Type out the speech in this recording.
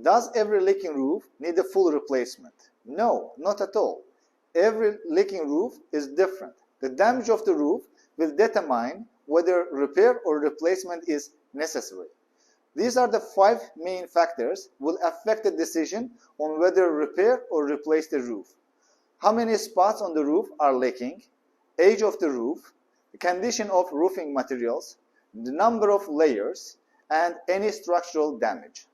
Does every leaking roof need a full replacement? No, not at all. Every leaking roof is different. The damage of the roof will determine whether repair or replacement is necessary. These are the 5 main factors will affect the decision on whether repair or replace the roof. How many spots on the roof are leaking, age of the roof, the condition of roofing materials, the number of layers, and any structural damage.